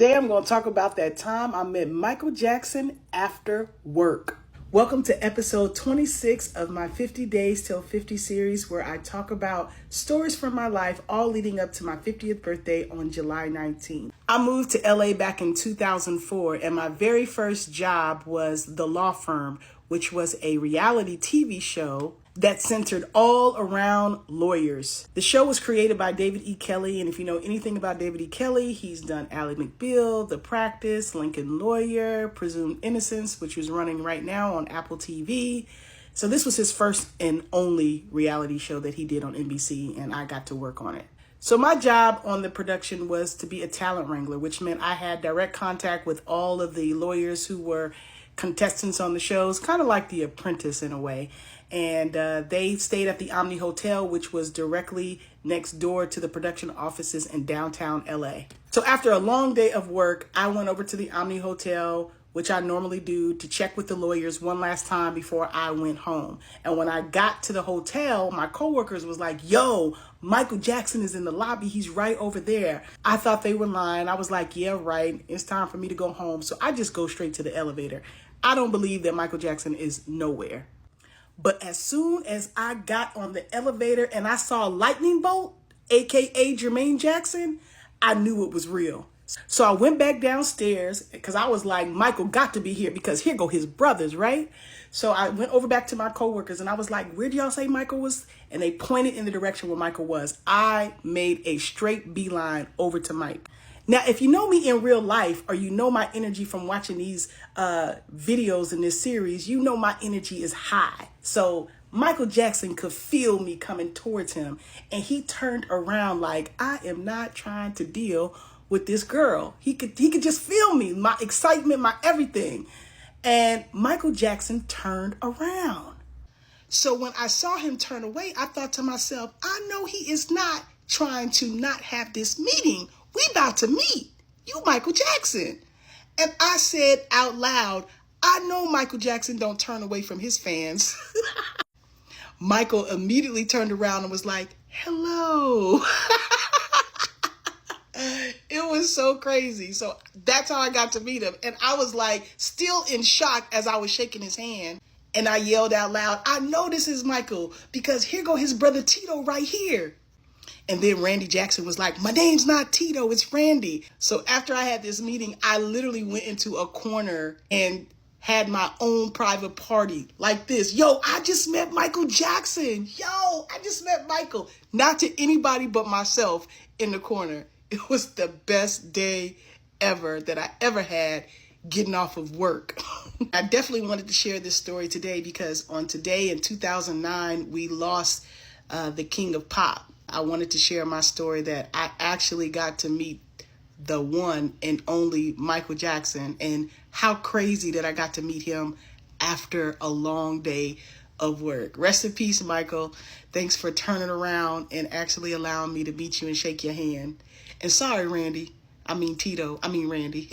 Today I'm going to talk about that time I met Michael Jackson after work. Welcome to episode 26 of my 50 Days Till 50 series, where I talk about stories from my life all leading up to my 50th birthday on July 19th. I moved to LA back in 2004, and my very first job was The Law Firm, which was a reality TV show that centered all around lawyers. The show was created by David E. Kelley, and if you know anything about David E. Kelley, he's done Ally McBeal, The Practice, Lincoln Lawyer, Presumed Innocence, which is running right now on Apple TV. So this was his first and only reality show that he did on NBC, and I got to work on it. So my job on the production was to be a talent wrangler, which meant I had direct contact with all of the lawyers who were contestants on the shows, kind of like The Apprentice in a way. And they stayed at the Omni Hotel, which was directly next door to the production offices in downtown LA. So after a long day of work, I went over to the Omni Hotel, which I normally do, to check with the lawyers one last time before I went home. And when I got to the hotel, my coworkers was like, yo, Michael Jackson is in the lobby. He's right over there. I thought they were lying. I was like, yeah, right. It's time for me to go home. So I just go straight to the elevator. I don't believe that Michael Jackson is nowhere. But as soon as I got on the elevator and I saw Lightning Bolt, aka Jermaine Jackson, I knew it was real. So I went back downstairs because I was like, Michael got to be here because here go his brothers, right? So I went over back to my coworkers and I was like, where do y'all say Michael was? And they pointed in the direction where Michael was. I made a straight beeline over to Mike. Now, if you know me in real life, or you know my energy from watching these videos in this series, you know my energy is high. So Michael Jackson could feel me coming towards him, and he turned around like, I am not trying to deal with this girl. He could just feel me, my excitement, my everything. And Michael Jackson turned around. So when I saw him turn away, I thought to myself, I know he is not trying to not have this meeting. We about to meet. You Michael Jackson. And I said out loud, I know Michael Jackson don't turn away from his fans. Michael immediately turned around and was like, hello. It was so crazy. So that's how I got to meet him. And I was like, still in shock as I was shaking his hand. And I yelled out loud, I know this is Michael because here go his brother Tito right here. And then Randy Jackson was like, my name's not Tito, it's Randy. So after I had this meeting, I literally went into a corner and had my own private party like this. Yo, I just met Michael Jackson. Yo, I just met Michael. Not to anybody but myself in the corner. It was the best day ever that I ever had getting off of work. I definitely wanted to share this story today because on today in 2009, we lost the king of pop. I wanted to share my story that I actually got to meet the one and only Michael Jackson, and how crazy that I got to meet him after a long day of work. Rest in peace, Michael. Thanks for turning around and actually allowing me to meet you and shake your hand. And sorry, Randy. I mean Tito. I mean Randy.